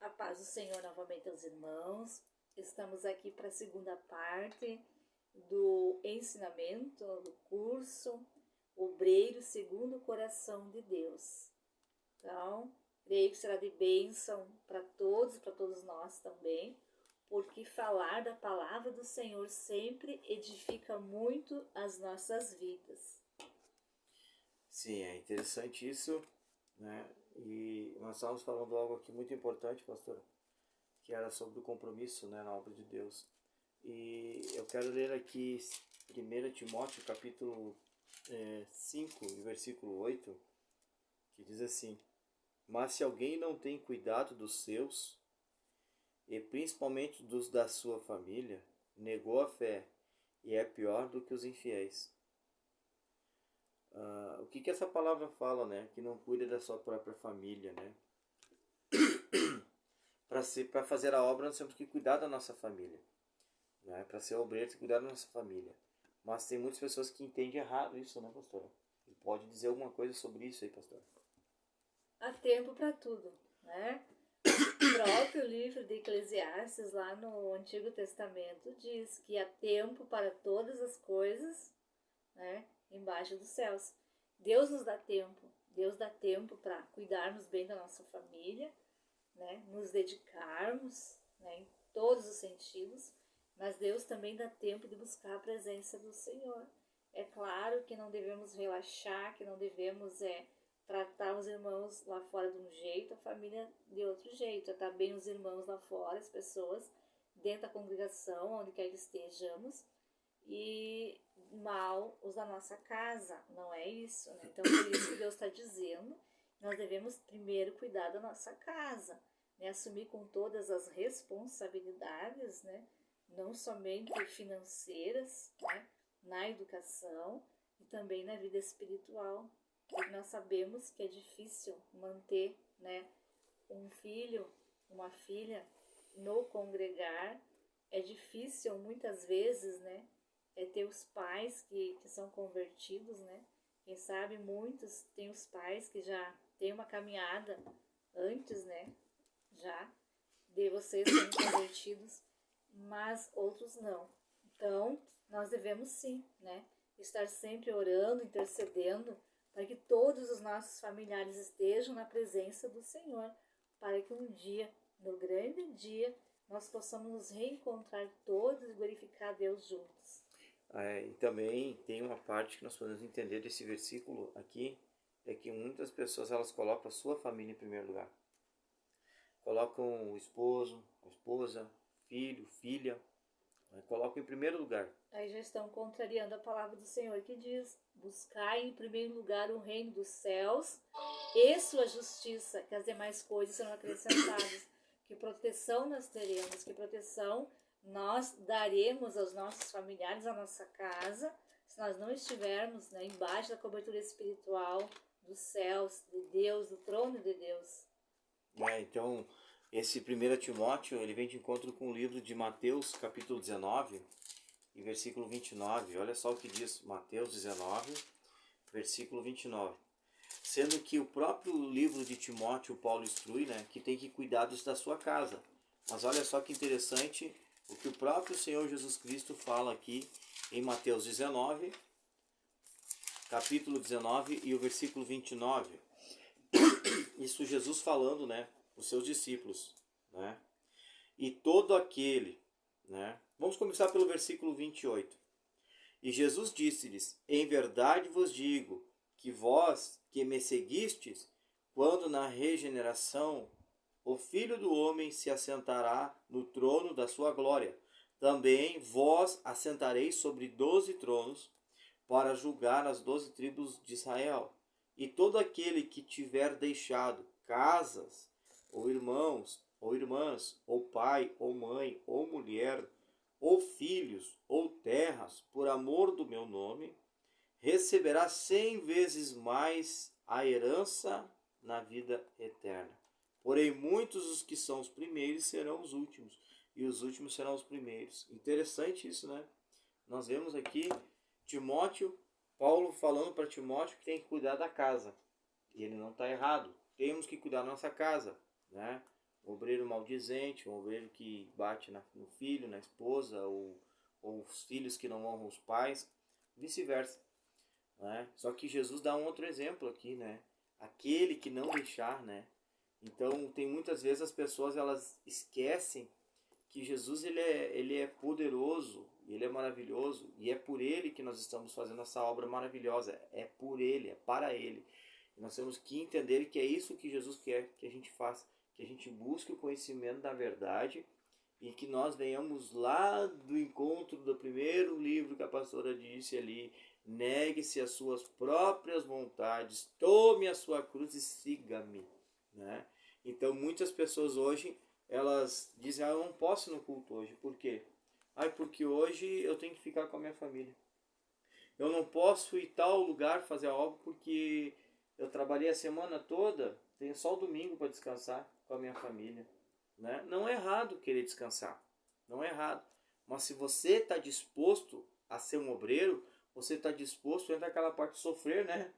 A paz do Senhor novamente aos irmãos. Estamos aqui para a segunda parte do ensinamento do curso Obreiro segundo o Coração de Deus. Então, creio que será de bênção para todos nós também, porque falar da palavra do Senhor sempre edifica muito as nossas vidas. Sim, é interessante isso, né? E nós estávamos falando algo aqui muito importante, pastor, que era sobre o compromisso, né, na obra de Deus. E eu quero ler aqui 1 Timóteo capítulo 5, versículo 8, que diz assim: Mas se alguém não tem cuidado dos seus, e principalmente dos da sua família, negou a fé e é pior do que os infiéis. O que essa palavra fala, né? Que não cuida da sua própria família, né? Para fazer a obra, nós temos que cuidar da nossa família, né? Para ser obreiro, tem que cuidar da nossa família. Mas tem muitas pessoas que entendem errado isso, né, pastor? E pode dizer alguma coisa sobre isso aí, pastor? Há tempo para tudo, né? O próprio livro de Eclesiastes, lá no Antigo Testamento, diz que há tempo para todas as coisas, né, embaixo dos céus. Deus nos dá tempo. Deus dá tempo para cuidarmos bem da nossa família, né, nos dedicarmos, né, em todos os sentidos, mas Deus também dá tempo de buscar a presença do Senhor. É claro que não devemos relaxar, que não devemos tratar os irmãos lá fora de um jeito, a família de outro jeito, tratar bem os irmãos lá fora, as pessoas dentro da congregação, onde quer que estejamos, e mal os da nossa casa, não é isso, né? Então, por isso que Deus está dizendo, nós devemos primeiro cuidar da nossa casa, né? Assumir com todas as responsabilidades, né? Não somente financeiras, né? Na educação e também na vida espiritual, porque nós sabemos que é difícil manter, né, um filho, uma filha no congregar, é difícil muitas vezes, né, ter os pais que são convertidos, né? Quem sabe muitos têm os pais que já têm uma caminhada antes, né? Já de vocês serem convertidos, mas outros não. Então, nós devemos sim, né? Estar sempre orando, intercedendo, para que todos os nossos familiares estejam na presença do Senhor, para que um dia, no grande dia, nós possamos nos reencontrar todos e glorificar a Deus juntos. E também tem uma parte que nós podemos entender desse versículo aqui, é que muitas pessoas elas colocam a sua família em primeiro lugar. Colocam o esposo, a esposa, filho, filha, colocam em primeiro lugar. Aí já estão contrariando a palavra do Senhor que diz: buscai em primeiro lugar o reino dos céus e sua justiça, que as demais coisas serão acrescentadas. Que proteção nós teremos, que proteção nós daremos aos nossos familiares, à nossa casa, se nós não estivermos, né, embaixo da cobertura espiritual dos céus, de Deus, do trono de Deus. Então, esse 1 Timóteo, ele vem de encontro com o livro de Mateus, capítulo 19, e versículo 29. Olha só o que diz Mateus 19, versículo 29. Sendo que o próprio livro de Timóteo, Paulo instrui, né, que tem que cuidar da sua casa. Mas olha só que interessante o que o próprio Senhor Jesus Cristo fala aqui em Mateus 19, capítulo 19 e o versículo 29. Isso Jesus falando, né, os seus discípulos, né? E todo aquele, né? Vamos começar pelo versículo 28. E Jesus disse-lhes: Em verdade vos digo que vós que me seguistes, quando na regeneração o Filho do Homem se assentará no trono da sua glória, também vós assentareis sobre 12 tronos para julgar as 12 tribos de Israel. E todo aquele que tiver deixado casas, ou irmãos, ou irmãs, ou pai, ou mãe, ou mulher, ou filhos, ou terras, por amor do meu nome, receberá 100 vezes mais a herança na vida eterna. Porém, muitos os que são os primeiros serão os últimos, e os últimos serão os primeiros. Interessante isso, né? Nós vemos aqui Timóteo, Paulo falando para Timóteo que tem que cuidar da casa. E ele não está errado. Temos que cuidar da nossa casa, né? Um obreiro maldizente, um obreiro que bate no filho, na esposa, ou os filhos que não honram os pais, vice-versa, né? Só que Jesus dá um outro exemplo aqui, né? Aquele que não deixar, né? Então, tem muitas vezes as pessoas elas esquecem que Jesus ele é poderoso, ele é maravilhoso, e é por ele que nós estamos fazendo essa obra maravilhosa, é por ele, é para ele. E nós temos que entender que é isso que Jesus quer que a gente faça, que a gente busque o conhecimento da verdade e que nós venhamos lá do encontro do primeiro livro que a pastora disse ali, negue-se as suas próprias vontades, tome a sua cruz e siga-me, né? Então muitas pessoas hoje elas dizem, eu não posso ir no culto hoje. Por quê? Porque hoje eu tenho que ficar com a minha família. Eu não posso ir tal lugar fazer algo porque eu trabalhei a semana toda, tenho só o domingo para descansar com a minha família. Né? Não é errado querer descansar. Não é errado. Mas se você está disposto a ser um obreiro, você está disposto a entrar naquela parte de sofrer, né?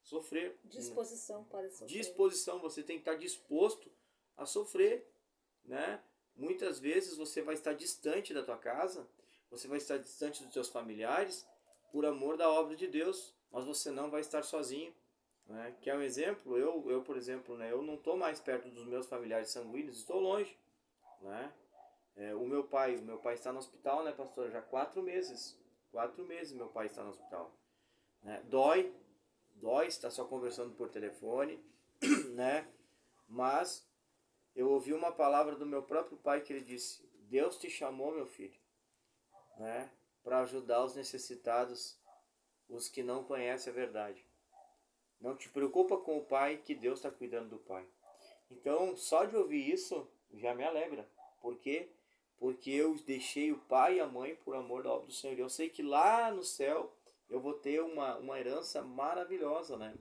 Sofrer. Disposição para sofrer. Disposição, você tem que estar disposto a sofrer. Né? Muitas vezes você vai estar distante da tua casa, você vai estar distante dos teus familiares por amor da obra de Deus, mas você não vai estar sozinho, né? Que é um exemplo, eu por exemplo, né, eu não estou mais perto dos meus familiares sanguíneos, estou longe, né? O meu pai está no hospital, né, pastor, já 4 meses meu pai está no hospital, né? Dói, está só conversando por telefone, né? Mas eu ouvi uma palavra do meu próprio pai que ele disse, Deus te chamou, meu filho, né, para ajudar os necessitados, os que não conhecem a verdade. Não te preocupa com o pai, que Deus está cuidando do pai. Então, só de ouvir isso, já me alegra. Por quê? Porque eu deixei o pai e a mãe por amor da obra do Senhor. Eu sei que lá no céu eu vou ter uma herança maravilhosa, né?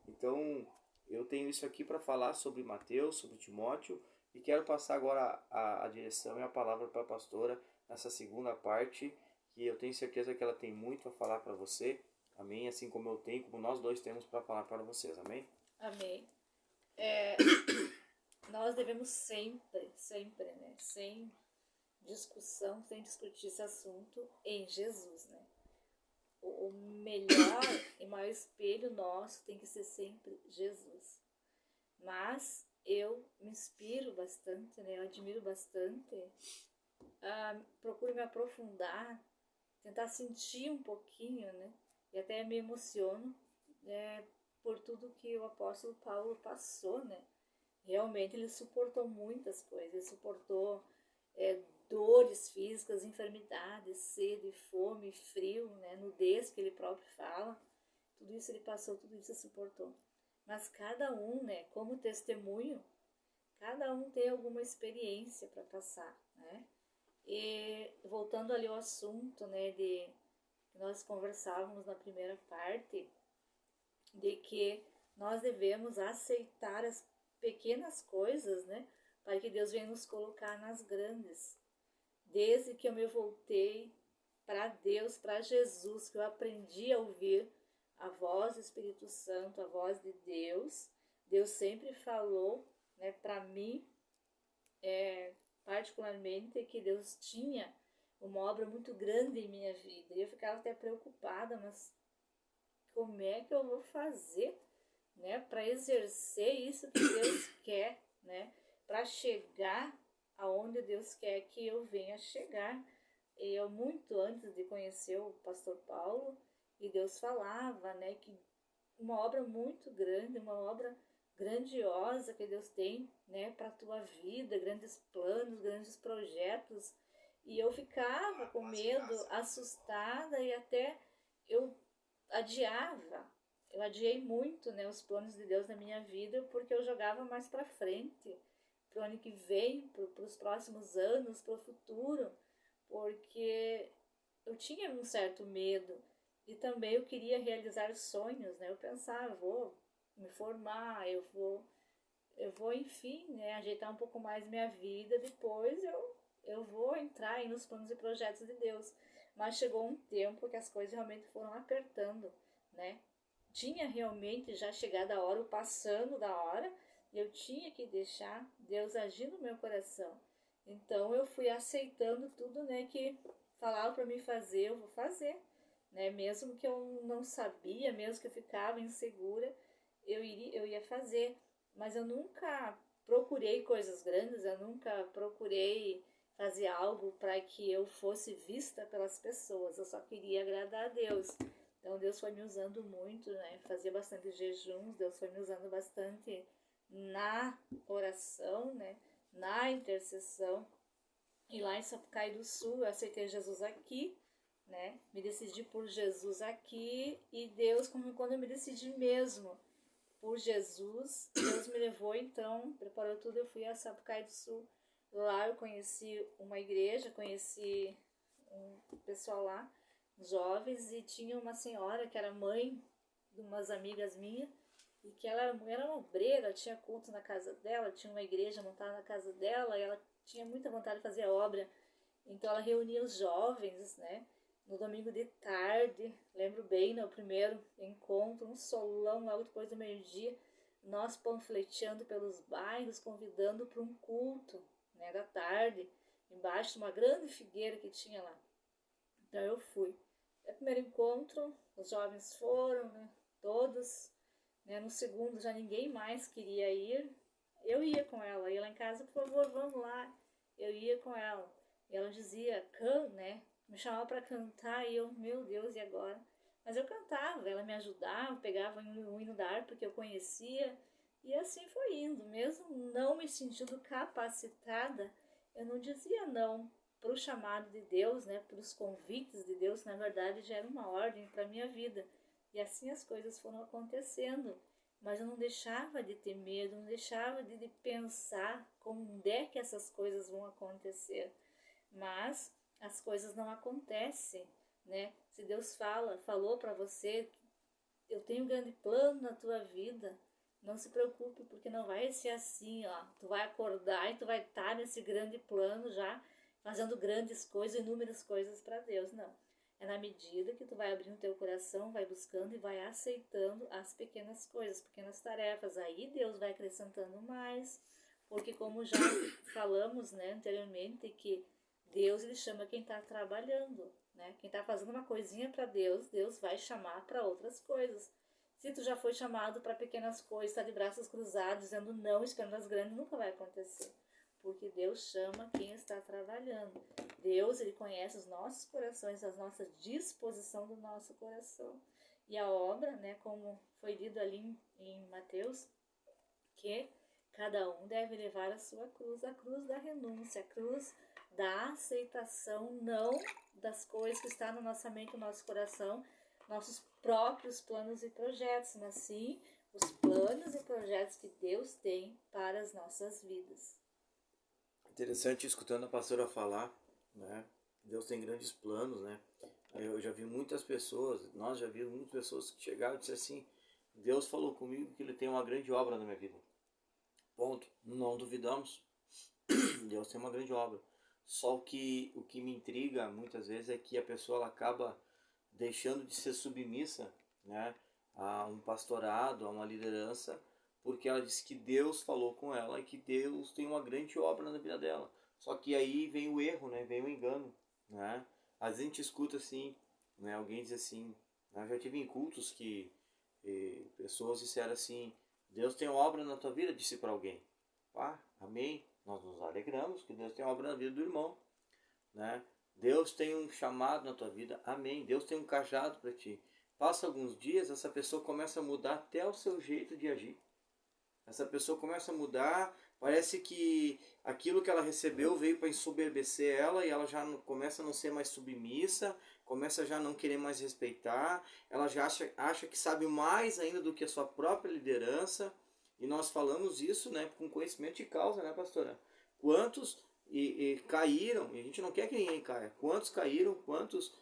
Então, eu tenho isso aqui para falar sobre Mateus, sobre Timóteo, e quero passar agora a direção e a palavra para a pastora nessa segunda parte, que eu tenho certeza que ela tem muito a falar para você, amém? Assim como eu tenho, como nós dois temos para falar para vocês, amém? Amém. Nós devemos sempre, né, sem discussão, sem discutir esse assunto, em Jesus, né? O melhor e maior espelho nosso tem que ser sempre Jesus. Mas eu me inspiro bastante, né? Eu admiro bastante, procuro me aprofundar, tentar sentir um pouquinho, né? E até me emociono, né? Por tudo que o apóstolo Paulo passou, né? Realmente ele suportou muitas coisas, ele suportou dores físicas, enfermidades, sede, fome, frio, né? Nudez, que ele próprio fala. Tudo isso ele passou, tudo isso ele suportou. Mas cada um, né, como testemunho, cada um tem alguma experiência para passar, né? E voltando ali ao assunto, né, de que nós conversávamos na primeira parte, de que nós devemos aceitar as pequenas coisas, né, para que Deus venha nos colocar nas grandes. Desde que eu me voltei para Deus, para Jesus, que eu aprendi a ouvir a voz do Espírito Santo, a voz de Deus, Deus sempre falou, né, para mim, particularmente, que Deus tinha uma obra muito grande em minha vida. E eu ficava até preocupada, mas como é que eu vou fazer, né, para exercer isso que Deus quer, né, para chegar aonde Deus quer que eu venha chegar. E eu, muito antes de conhecer o pastor Paulo, e Deus falava, né, que uma obra muito grande, uma obra grandiosa que Deus tem, né, para a tua vida, grandes planos, grandes projetos. E eu ficava com medo, assustada, e até eu adiei muito, né, os planos de Deus na minha vida, porque eu jogava mais para frente, para o ano que vem, para os próximos anos, para o futuro, porque eu tinha um certo medo. E também eu queria realizar sonhos, né? Eu pensava, vou me formar, eu vou enfim, né, ajeitar um pouco mais minha vida, depois eu vou entrar aí nos planos e projetos de Deus. Mas chegou um tempo que as coisas realmente foram apertando, né? Tinha realmente já chegado a hora, o passando da hora, Eu tinha que deixar Deus agir no meu coração. Então eu fui aceitando tudo, né, que falava para mim fazer, eu vou fazer, né? Mesmo que eu não sabia, mesmo que eu ficava insegura, eu ia fazer. Mas eu nunca procurei coisas grandes, eu nunca procurei fazer algo para que eu fosse vista pelas pessoas. Eu só queria agradar a Deus. Então Deus foi me usando muito, né? Fazia bastante jejuns, Deus foi me usando bastante na oração, né? Na intercessão. E lá em Sapucaí do Sul, eu aceitei Jesus aqui, né? Me decidi por Jesus aqui. E Deus, quando eu me decidi mesmo por Jesus, Deus me levou então, preparou tudo, eu fui a Sapucaí do Sul. Lá eu conheci uma igreja, conheci um pessoal lá, jovens, e tinha uma senhora que era mãe de umas amigas minhas, e que ela era uma obreira, tinha culto na casa dela, tinha uma igreja montada na casa dela, e ela tinha muita vontade de fazer obra. Então ela reunia os jovens, né? No domingo de tarde, lembro bem, no primeiro encontro, um solão logo depois do meio-dia, nós panfleteando pelos bairros, convidando para um culto, né, da tarde, embaixo de uma grande figueira que tinha lá. Então eu fui. No primeiro encontro, os jovens foram, né, todos, né, no segundo já ninguém mais queria ir. Eu ia com ela, ia lá em casa, por favor, vamos lá. Eu ia com ela. E ela dizia, né? Me chamava para cantar e eu, meu Deus, e agora? Mas eu cantava, ela me ajudava, pegava o hino da harpa que eu conhecia, e assim foi indo. Mesmo não me sentindo capacitada, eu não dizia não para o chamado de Deus, né? Para os convites de Deus, na verdade já era uma ordem para a minha vida. E assim as coisas foram acontecendo. Mas eu não deixava de ter medo, não deixava de pensar como é que essas coisas vão acontecer. Mas as coisas não acontecem, né? Se Deus falou para você, eu tenho um grande plano na tua vida, não se preocupe, porque não vai ser assim, ó. Tu vai acordar e tu vai estar nesse grande plano já, fazendo grandes coisas, inúmeras coisas para Deus, não. É na medida que tu vai abrindo teu coração, vai buscando e vai aceitando as pequenas coisas, pequenas tarefas. Aí Deus vai acrescentando mais, porque como já falamos, né, anteriormente, que Deus ele chama quem está trabalhando, né? Quem está fazendo uma coisinha para Deus, Deus vai chamar para outras coisas. Se tu já foi chamado para pequenas coisas, está de braços cruzados, dizendo não, esperando as grandes, nunca vai acontecer. Porque Deus chama quem está trabalhando. Deus, ele conhece os nossos corações, a nossa disposição do nosso coração. E a obra, né, como foi lido ali em Mateus, que cada um deve levar a sua cruz, a cruz da renúncia, a cruz da aceitação, não das coisas que estão na nossa mente, no nosso coração, nossos próprios planos e projetos, mas sim os planos e projetos que Deus tem para as nossas vidas. Interessante escutando a pastora falar, né? Deus tem grandes planos, né? Eu já vi muitas pessoas, nós já vimos muitas pessoas que chegaram e disseram assim, Deus falou comigo que Ele tem uma grande obra na minha vida. Ponto. Não duvidamos. Deus tem uma grande obra. Só que o que me intriga muitas vezes é que a pessoa ela acaba deixando de ser submissa, né, a um pastorado, a uma liderança, porque ela disse que Deus falou com ela e que Deus tem uma grande obra na vida dela. Só que aí vem o erro, né, vem o engano, né? Às vezes a gente escuta assim, né, alguém diz assim, né, já tive em cultos que pessoas disseram assim, Deus tem uma obra na tua vida, disse para alguém. Ah, amém. Nós nos alegramos que Deus tem uma obra na vida do irmão, né? Deus tem um chamado na tua vida, amém. Deus tem um cajado para ti. Passa alguns dias, essa pessoa começa a mudar até o seu jeito de agir. Essa pessoa começa a mudar, parece que aquilo que ela recebeu veio para ensoberbecer ela e ela já começa a não ser mais submissa, começa a já não querer mais respeitar, ela já acha que sabe mais ainda do que a sua própria liderança. E nós falamos isso, né, com conhecimento de causa, né, pastora? Quantos caíram, e a gente não quer que ninguém caia, quantos caíram, quantos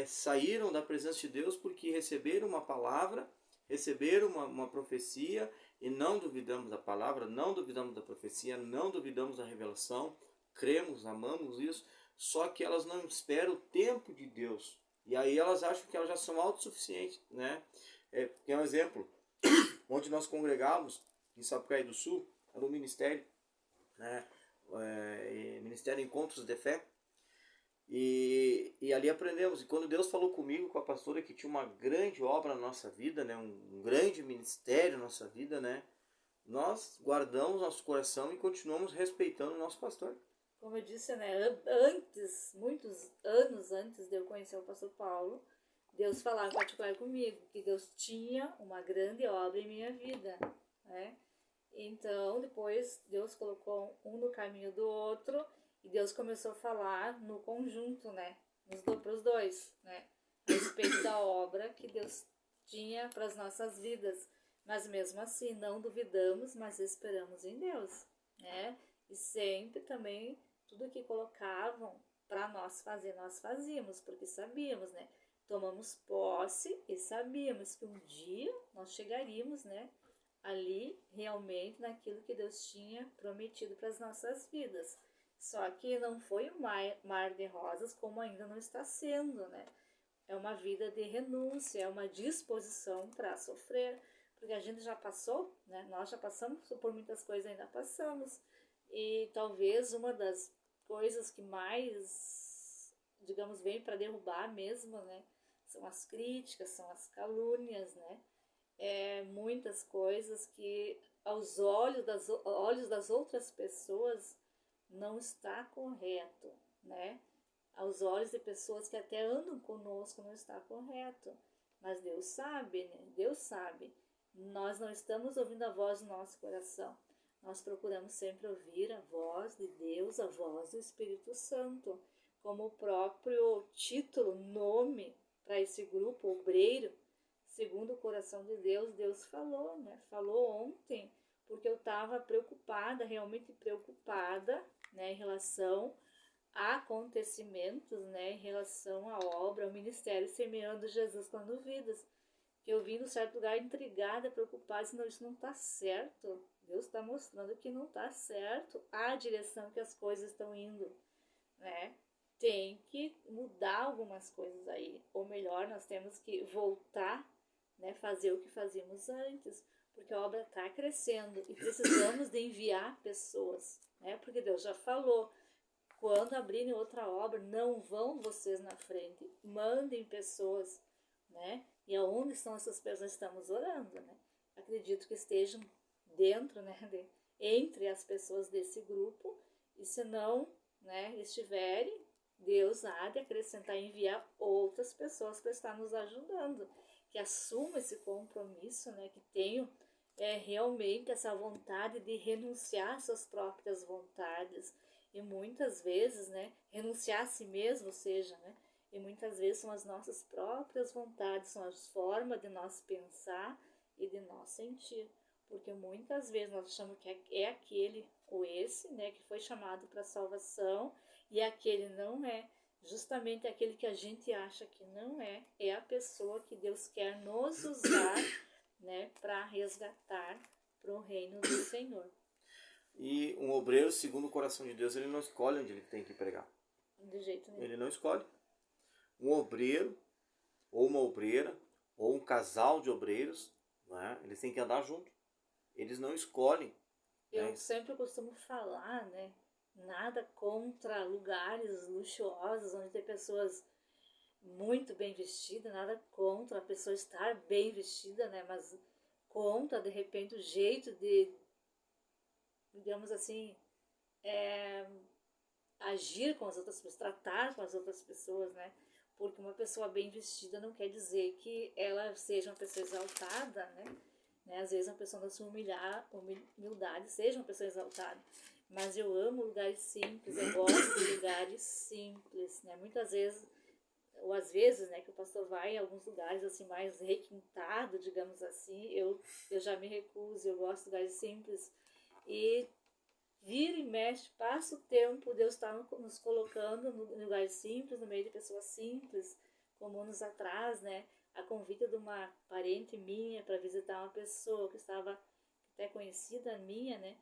saíram da presença de Deus porque receberam uma palavra, receberam uma profecia, e não duvidamos da palavra, não duvidamos da profecia, não duvidamos da revelação, cremos, amamos isso, só que elas não esperam o tempo de Deus. E aí elas acham que elas já são autossuficientes, né? É um exemplo, onde nós congregávamos, em Sapucaí do Sul, no ministério, né? Ministério Encontros de Fé. E ali aprendemos. E quando Deus falou comigo, com a pastora, que tinha uma grande obra na nossa vida, né? Um grande ministério na nossa vida, né? Nós guardamos nosso coração e continuamos respeitando o nosso pastor. Como eu disse, né? Antes, muitos anos antes de eu conhecer o pastor Paulo, Deus falava em particular comigo que Deus tinha uma grande obra em minha vida, né? Então, depois, Deus colocou um no caminho do outro e Deus começou a falar no conjunto, né? Para os dois, né? A respeito da obra que Deus tinha para as nossas vidas. Mas mesmo assim, não duvidamos, mas esperamos em Deus, né? E sempre também, tudo que colocavam para nós fazer, nós fazíamos, porque sabíamos, né? Tomamos posse e sabíamos que um dia nós chegaríamos, né? Ali realmente naquilo que Deus tinha prometido para as nossas vidas. Só que não foi um mar de rosas como ainda não está sendo, né? É uma vida de renúncia, é uma disposição para sofrer, porque a gente já passou, né? Nós já passamos por muitas coisas, ainda passamos. E talvez uma das coisas que mais, digamos, vem para derrubar mesmo, né? São as críticas, são as calúnias, né? Muitas coisas que aos olhos das outras pessoas não está correto, né? Aos olhos de pessoas que até andam conosco não está correto. Mas Deus sabe, né? Deus sabe. Nós não estamos ouvindo a voz do nosso coração. Nós procuramos sempre ouvir a voz de Deus, a voz do Espírito Santo. Como o próprio título, nome para esse grupo, obreiro, segundo o coração de Deus, Deus falou, né? Falou ontem, porque eu estava preocupada, realmente preocupada, né, em relação a acontecimentos, né, em relação à obra, ao ministério Semeando Jesus quando Vidas. Que eu vim de certo lugar intrigada, preocupada, senão isso não está certo. Deus está mostrando que não está certo a direção que as coisas estão indo, né? Tem que mudar algumas coisas aí. Ou melhor, nós temos que voltar, né, fazer o que fazíamos antes, porque a obra está crescendo e precisamos de enviar pessoas, né? Porque Deus já falou, quando abrirem outra obra, não vão vocês na frente, mandem pessoas, né? E aonde estão essas pessoas? Estamos orando, né? Acredito que estejam dentro, né, entre as pessoas desse grupo, e se não, né, estiverem, Deus há de acrescentar e enviar outras pessoas para estar nos ajudando, que assumam esse compromisso, né, que tenham realmente essa vontade de renunciar às suas próprias vontades, e muitas vezes, né, renunciar a si mesmo, ou seja, né, e muitas vezes são as nossas próprias vontades, são as formas de nós pensar e de nós sentir, porque muitas vezes nós achamos que é aquele ou esse, né, que foi chamado para a salvação, e aquele não é. Justamente aquele que a gente acha que não é a pessoa que Deus quer nos usar, né, para resgatar para o reino do Senhor. E um obreiro, segundo o coração de Deus, ele não escolhe onde ele tem que pregar. De jeito nenhum. Ele não escolhe. Um obreiro, ou uma obreira, ou um casal de obreiros, né, eles têm que andar junto. Eles não escolhem. Eu sempre costumo falar, né, nada contra lugares luxuosos, onde tem pessoas muito bem vestidas, nada contra a pessoa estar bem vestida, né, mas contra, de repente, o jeito de, digamos assim, agir com as outras pessoas, tratar com as outras pessoas, né, porque uma pessoa bem vestida não quer dizer que ela seja uma pessoa exaltada, né, às vezes uma pessoa da sua humildade seja uma pessoa exaltada. Mas eu amo lugares simples, eu gosto de lugares simples, né? Muitas vezes, ou às vezes, né, que o pastor vai em alguns lugares assim mais requintado, digamos assim, eu já me recuso, eu gosto de lugares simples. E vira e mexe, passa o tempo, Deus está nos colocando em lugares simples, no meio de pessoas simples, como anos atrás, né? A convite de uma parente minha para visitar uma pessoa que estava até conhecida minha, né?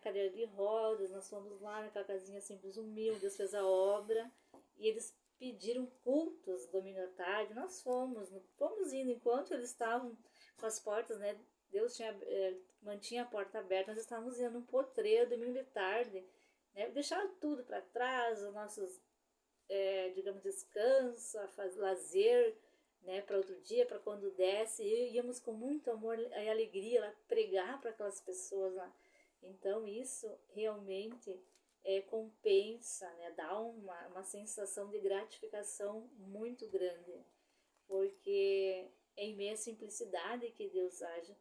Cadeira de rodas, nós fomos lá naquela casinha simples, humilde, Deus fez a obra, e eles pediram cultos domingo à tarde, nós fomos indo, enquanto eles estavam com as portas, né, Deus mantinha a porta aberta, nós estávamos indo num potreiro domingo de tarde, né? Deixar tudo para trás, os nossos, digamos, descanso, lazer, né, para outro dia, para quando desce, e íamos com muito amor e alegria lá pregar para aquelas pessoas lá. Então isso realmente compensa, né, dá uma sensação de gratificação muito grande, porque é em meio à simplicidade que Deus age,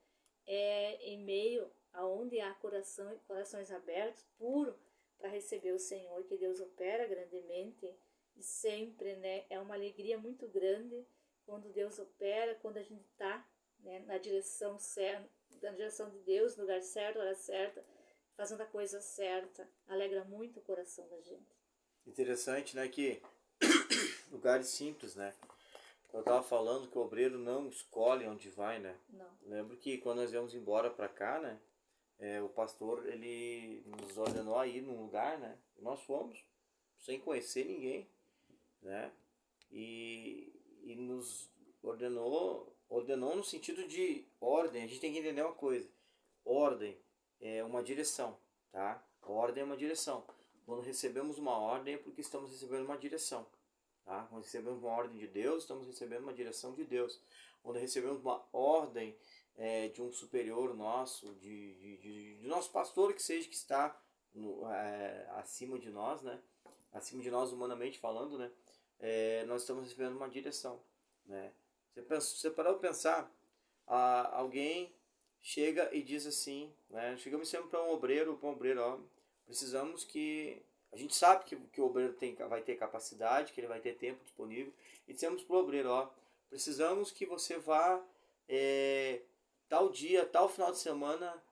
é em meio aonde há corações abertos, puros, para receber o Senhor, que Deus opera grandemente, e sempre, né, é uma alegria muito grande quando Deus opera, quando a gente está, né, na direção certa, na direção de Deus, no lugar certo, na hora certa, fazendo a coisa certa, alegra muito o coração da gente. Interessante, né, que lugares simples, né? Eu estava falando que o obreiro não escolhe onde vai, né? Não. Lembro que quando nós viemos embora para cá, né, o pastor, ele nos ordenou a ir num lugar, né? E nós fomos, sem conhecer ninguém, né? E nos ordenou no sentido de ordem. A gente tem que entender uma coisa: ordem é uma direção, tá? Ordem é uma direção. Quando recebemos uma ordem é porque estamos recebendo uma direção, tá? Quando recebemos uma ordem de Deus, estamos recebendo uma direção de Deus. Quando recebemos uma ordem de um superior nosso, de nosso pastor, que seja, que está acima de nós, né? Acima de nós humanamente falando, né? Nós estamos recebendo uma direção, né? Você parou para pensar, alguém chega e diz assim, né? Chegamos sempre para um obreiro, ó, precisamos que... A gente sabe que o obreiro vai ter capacidade, que ele vai ter tempo disponível, e dissemos para o obreiro, ó, precisamos que você vá tal dia, tal final de semana,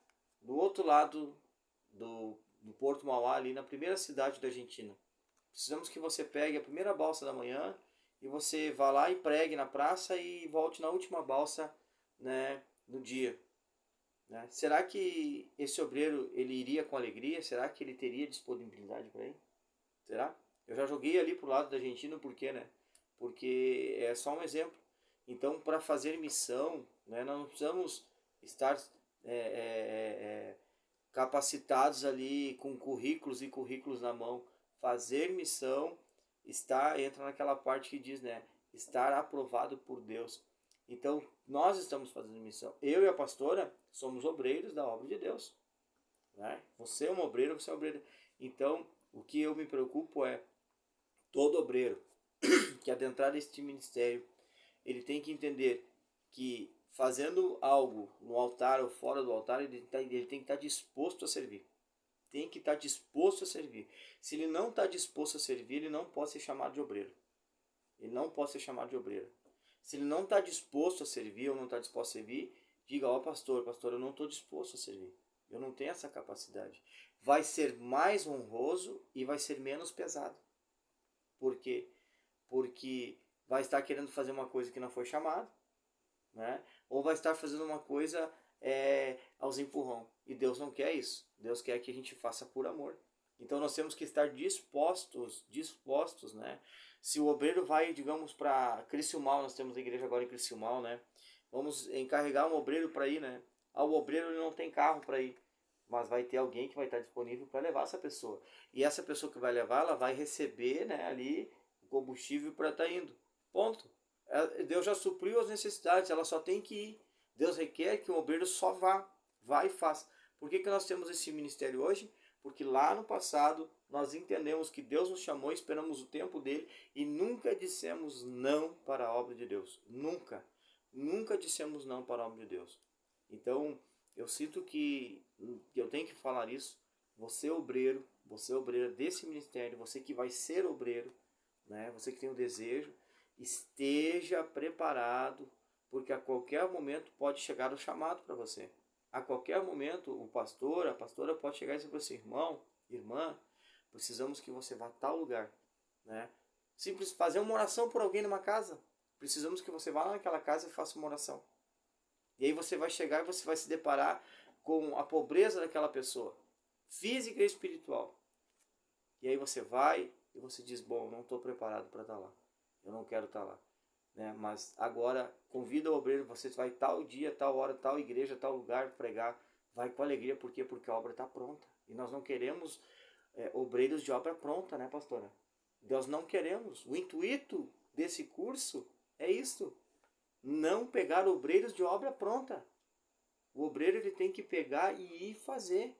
do outro lado do Porto Mauá, ali na primeira cidade da Argentina. Precisamos que você pegue a primeira balsa da manhã e você vá lá e pregue na praça e volte na última balsa, né, no dia. Né? Será que esse obreiro ele iria com alegria? Será que ele teria disponibilidade para ir? Será? Eu já joguei ali pro lado da Argentina, por quê, né? Porque é só um exemplo. Então, para fazer missão, né, nós não precisamos estar capacitados ali com currículos e currículos na mão. Fazer missão entra naquela parte que diz, né, estar aprovado por Deus. Então, nós estamos fazendo missão. Eu e a pastora somos obreiros da obra de Deus. Né? Você é um obreiro, você é um obreiro. Então, o que eu me preocupo é todo obreiro que adentrar este ministério, ele tem que entender que fazendo algo no altar ou fora do altar, ele tem que estar disposto a servir. Tem que estar disposto a servir. Se ele não está disposto a servir, ele não pode ser chamado de obreiro. Ele não pode ser chamado de obreiro. Se ele não está disposto a servir ou não está disposto a servir, diga, ó pastor, eu não estou disposto a servir. Eu não tenho essa capacidade. Vai ser mais honroso e vai ser menos pesado. Por quê? Porque vai estar querendo fazer uma coisa que não foi chamado, né? Ou vai estar fazendo uma coisa aos empurrão. E Deus não quer isso. Deus quer que a gente faça por amor. Então nós temos que estar dispostos, né? Se o obreiro vai, digamos, para Criciúmal, nós temos a igreja agora em Criciúmal, né? Vamos encarregar um obreiro para ir, né? O obreiro ele não tem carro para ir, mas vai ter alguém que vai estar disponível para levar essa pessoa. E essa pessoa que vai levar, ela vai receber, né, ali o combustível para estar indo. Ponto. Deus já supriu as necessidades, ela só tem que ir. Deus requer que o obreiro só vá e faça. Por que nós temos esse ministério hoje? Porque lá no passado nós entendemos que Deus nos chamou, esperamos o tempo dele e nunca dissemos não para a obra de Deus. Nunca dissemos não para a obra de Deus. Então, eu sinto que eu tenho que falar isso. Você obreiro desse ministério, você que vai ser obreiro, né? Você que tem o desejo, esteja preparado, porque a qualquer momento pode chegar o chamado para você. A qualquer momento o pastor, a pastora pode chegar e dizer para você, irmão, irmã, precisamos que você vá a tal lugar, né? Simples, fazer uma oração por alguém numa casa. Precisamos que você vá lá naquela casa e faça uma oração. E aí você vai chegar e você vai se deparar com a pobreza daquela pessoa, física e espiritual. E aí você vai e você diz, bom, não estou preparado para estar lá. Eu não quero estar lá. né? Mas agora convida o obreiro, você vai tal dia, tal hora, tal igreja, tal lugar pregar, vai com alegria, por quê? Porque a obra está pronta. E nós não queremos obreiros de obra pronta, né, pastora? Nós não queremos. O intuito desse curso é isto: não pegar obreiros de obra pronta. O obreiro ele tem que pegar e ir fazer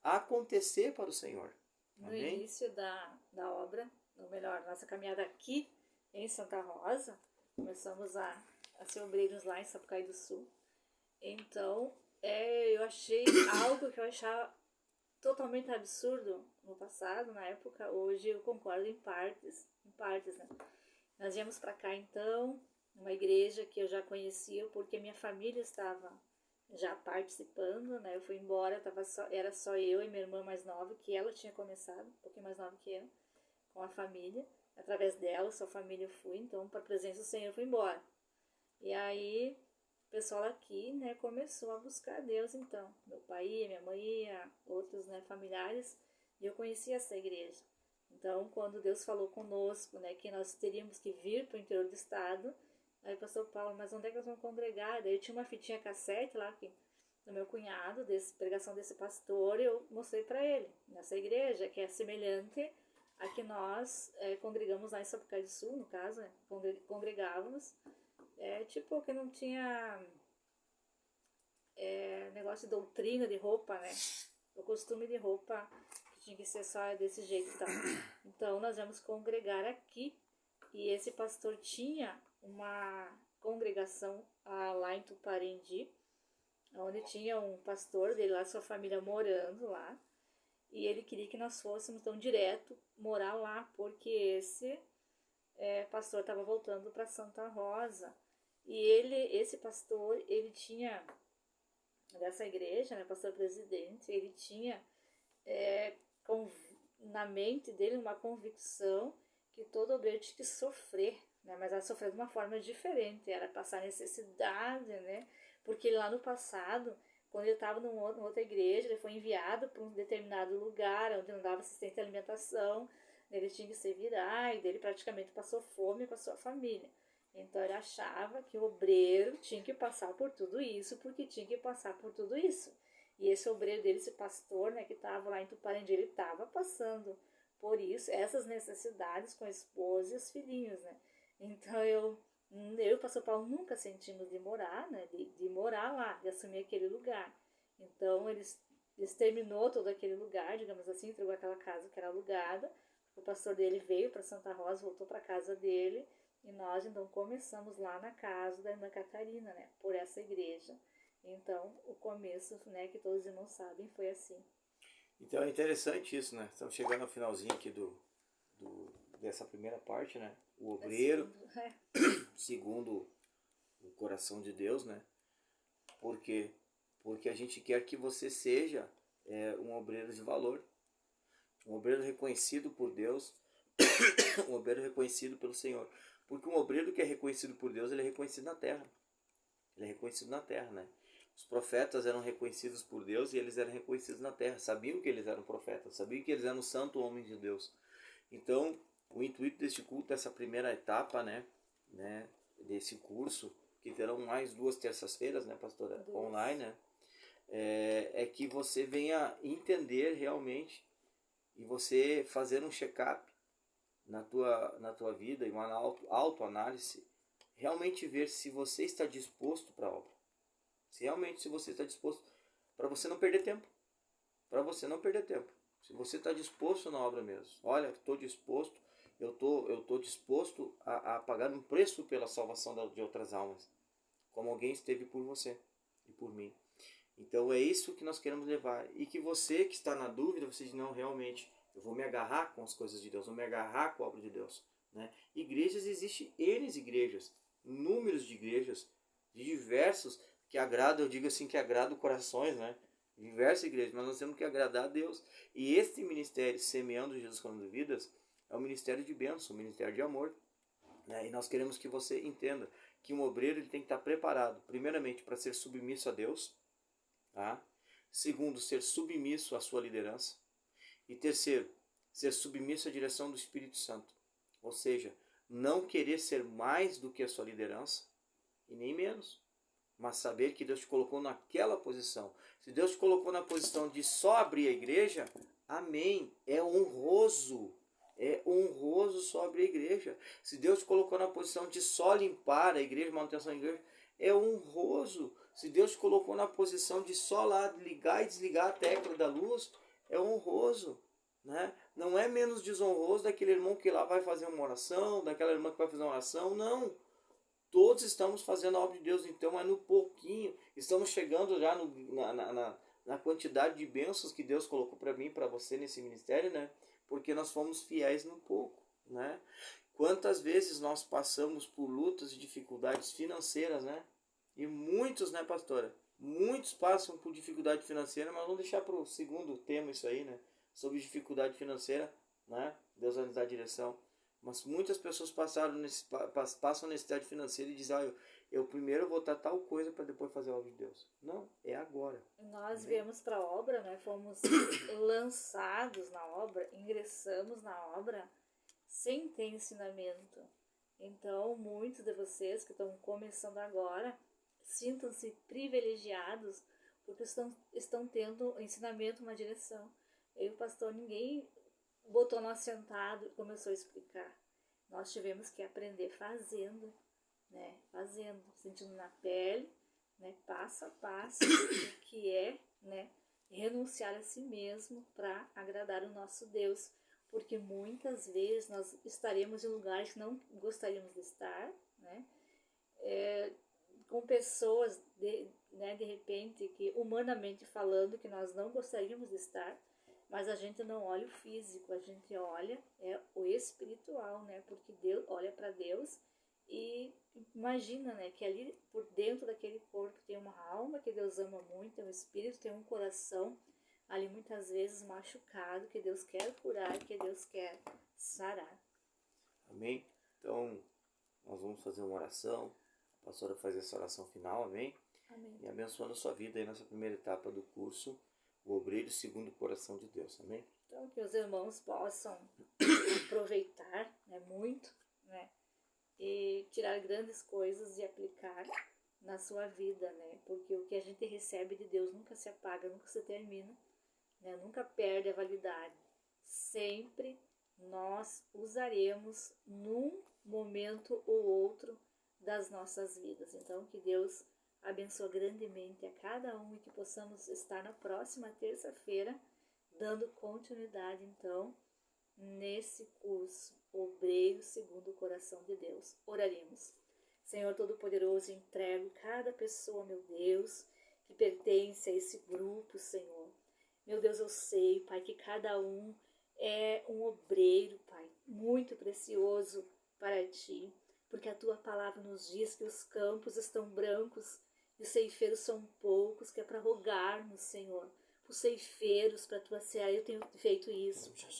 acontecer para o Senhor. No Amém? início da obra, ou melhor, nossa caminhada aqui em Santa Rosa, começamos a ser obreiros lá em Sapucaí do Sul. Então, eu achei algo que eu achava totalmente absurdo no passado, na época. Hoje eu concordo em partes, né? Nós viemos para cá então, uma igreja que eu já conhecia porque minha família estava já participando, né? Eu fui embora, era só eu e minha irmã mais nova, que ela tinha começado, um pouquinho mais nova que eu, com a família. Através dela, sua família eu fui, então para a presença do Senhor eu fui embora. E aí o pessoal aqui, né, começou a buscar Deus então. Meu pai ia, minha mãe ia, outros, né, familiares, e eu conheci essa igreja. Então, quando Deus falou conosco, né, que nós teríamos que vir para o interior do estado, aí o pastor Paulo, mas onde é que nós vamos congregar? Daí eu tinha uma fitinha cassete lá do meu cunhado, pregação desse pastor, e eu mostrei para ele, nessa igreja, que é semelhante a que nós congregamos lá em Sapucaí do Sul, no caso, né, congregávamos. Tipo, que não tinha negócio de doutrina de roupa, né? O costume de roupa que tinha que ser só desse jeito e tal. Então, nós vamos congregar aqui. E esse pastor tinha uma congregação lá em Tuparendi, onde tinha um pastor dele lá, sua família morando lá. E ele queria que nós fôssemos, então, direto morar lá, porque esse pastor estava voltando para Santa Rosa. E esse pastor, ele tinha, dessa igreja, né, pastor presidente, ele tinha na mente dele uma convicção que todo obreiro tinha que sofrer, né, mas era sofrer de uma forma diferente, era passar necessidade, né, porque lá no passado, quando ele estava numa outra igreja, ele foi enviado para um determinado lugar onde não dava assistência à alimentação, ele tinha que se virar, e ele praticamente passou fome com a sua família. Então ele achava que o obreiro tinha que passar por tudo isso, porque tinha que passar por tudo isso. E esse obreiro dele, esse pastor, né, que estava lá em Tuparendi, ele estava passando por isso, essas necessidades com a esposa e os filhinhos, né. Então eu e o pastor Paulo nunca sentimos de morar, né, de morar lá, de assumir aquele lugar. Então eles exterminou todo aquele lugar, digamos assim, entregou aquela casa que era alugada. O pastor dele veio para Santa Rosa, voltou para a casa dele, e nós então começamos lá na casa da irmã Catarina, né, por essa igreja. Então o começo, né, que todos os irmãos sabem, foi assim. Então é interessante isso, né? Estamos chegando ao finalzinho aqui dessa primeira parte, né? O obreiro, segundo o coração de Deus, né? Por quê? Porque a gente quer que você seja um obreiro de valor, um obreiro reconhecido por Deus, um obreiro reconhecido pelo Senhor. Porque um obreiro que é reconhecido por Deus, ele é reconhecido na terra. Ele é reconhecido na terra, né? Os profetas eram reconhecidos por Deus e eles eram reconhecidos na terra. Sabiam que eles eram profetas, sabiam que eles eram santo homem de Deus. Então, o intuito deste culto, dessa primeira etapa, né, desse curso, que terão mais 2 terças-feiras, né, pastora, online, né, é que você venha entender realmente e você fazer um check-up na tua vida e uma autoanálise, realmente ver se você está disposto para a obra. Se você está disposto, para você não perder tempo. Para você não perder tempo. Se você está disposto na obra mesmo. Olha, estou disposto, eu tô disposto a pagar um preço pela salvação de outras almas. Como alguém esteve por você e por mim. Então é isso que nós queremos levar. E que você que está na dúvida, você diz, não, realmente, eu vou me agarrar com as coisas de Deus, vou me agarrar com a obra de Deus. Né? Igrejas, existem N igrejas, números de igrejas, de diversos, que agradam, eu digo assim, que agradam corações, né? Diversas igrejas, mas nós temos que agradar a Deus. E este ministério, Semeando Jesus Colhendo Vidas, é um ministério de bênção, um ministério de amor. Né? E nós queremos que você entenda que um obreiro ele tem que estar preparado, primeiramente, para ser submisso a Deus. Tá? Segundo, ser submisso à sua liderança. E terceiro, ser submisso à direção do Espírito Santo. Ou seja, não querer ser mais do que a sua liderança e nem menos, mas saber que Deus te colocou naquela posição. Se Deus te colocou na posição de só abrir a igreja, amém, é honroso só abrir a igreja. Se Deus te colocou na posição de só limpar a igreja, manutenção da igreja, é honroso. Se Deus te colocou na posição de só lá ligar e desligar a tecla da luz, é honroso, né? Não é menos desonroso daquele irmão que lá vai fazer uma oração, daquela irmã que vai fazer uma oração, não. Todos estamos fazendo a obra de Deus, então é no pouquinho. Estamos chegando já na quantidade de bênçãos que Deus colocou para mim e para você nesse ministério, né? Porque nós fomos fiéis no pouco, né? Quantas vezes nós passamos por lutas e dificuldades financeiras, né? E muitos, né, pastora? Muitos passam por dificuldade financeira, mas vamos deixar para o segundo tema isso aí, né? Sobre dificuldade financeira, né? Deus vai nos dar direção. Mas muitas pessoas passam necessidade financeira e dizem, eu primeiro vou dar tal coisa para depois fazer a obra de Deus. Não, é agora. Nós viemos para a obra, né? Fomos lançados na obra, ingressamos na obra sem ter ensinamento. Então, muitos de vocês que estão começando agora, sintam-se privilegiados porque estão tendo ensinamento, uma direção. Eu e o pastor, ninguém botou nós sentado e começou a explicar. Nós tivemos que aprender fazendo, né? Fazendo, sentindo na pele, né? Passo a passo, o que é, né? Renunciar a si mesmo para agradar o nosso Deus. Porque muitas vezes nós estaremos em lugares que não gostaríamos de estar, né? Com pessoas, de repente, que humanamente falando, que nós não gostaríamos de estar, mas a gente não olha o físico, a gente olha o espiritual, né? Porque Deus olha para Deus e imagina, né? Que ali por dentro daquele corpo tem uma alma que Deus ama muito, tem um espírito, tem um coração ali muitas vezes machucado, que Deus quer curar, que Deus quer sarar. Amém? Então, nós vamos fazer uma oração. A pastora faz essa oração final, amém? Amém. E abençoando a sua vida aí nessa primeira etapa do curso, o obreiro segundo o coração de Deus, amém? Então, que os irmãos possam aproveitar, né, muito, né, e tirar grandes coisas e aplicar na sua vida, né? Porque o que a gente recebe de Deus nunca se apaga, nunca se termina, né? Nunca perde a validade. Sempre nós usaremos num momento ou outro das nossas vidas. Então, que Deus abençoe grandemente a cada um e que possamos estar na próxima terça-feira dando continuidade, então, nesse curso, Obreiro segundo o Coração de Deus. Oraremos. Senhor Todo-Poderoso, entrego cada pessoa, meu Deus, que pertence a esse grupo, Senhor. Meu Deus, eu sei, Pai, que cada um é um obreiro, Pai, muito precioso para Ti, porque a Tua palavra nos diz que os campos estão brancos e os ceifeiros são poucos, que é para rogarmos, Senhor, os ceifeiros para a Tua seara. Eu tenho feito isso, Pai.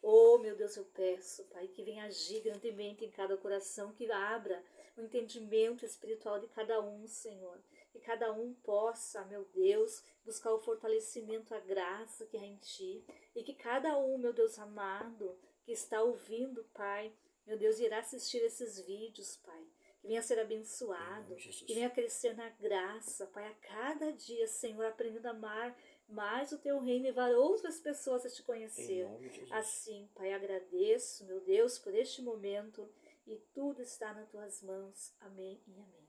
Oh, meu Deus, eu peço, Pai, que venha agir grandemente em cada coração, que abra o entendimento espiritual de cada um, Senhor. Que cada um possa, meu Deus, buscar o fortalecimento, a graça que há em Ti. E que cada um, meu Deus amado, que está ouvindo, Pai, meu Deus, irá assistir esses vídeos, Pai. Que venha ser abençoado, que venha crescer na graça, Pai, a cada dia, Senhor, aprendendo a amar mais o Teu reino e levar outras pessoas a Te conhecer. Assim, Pai, agradeço, meu Deus, por este momento e tudo está nas Tuas mãos. Amém e amém.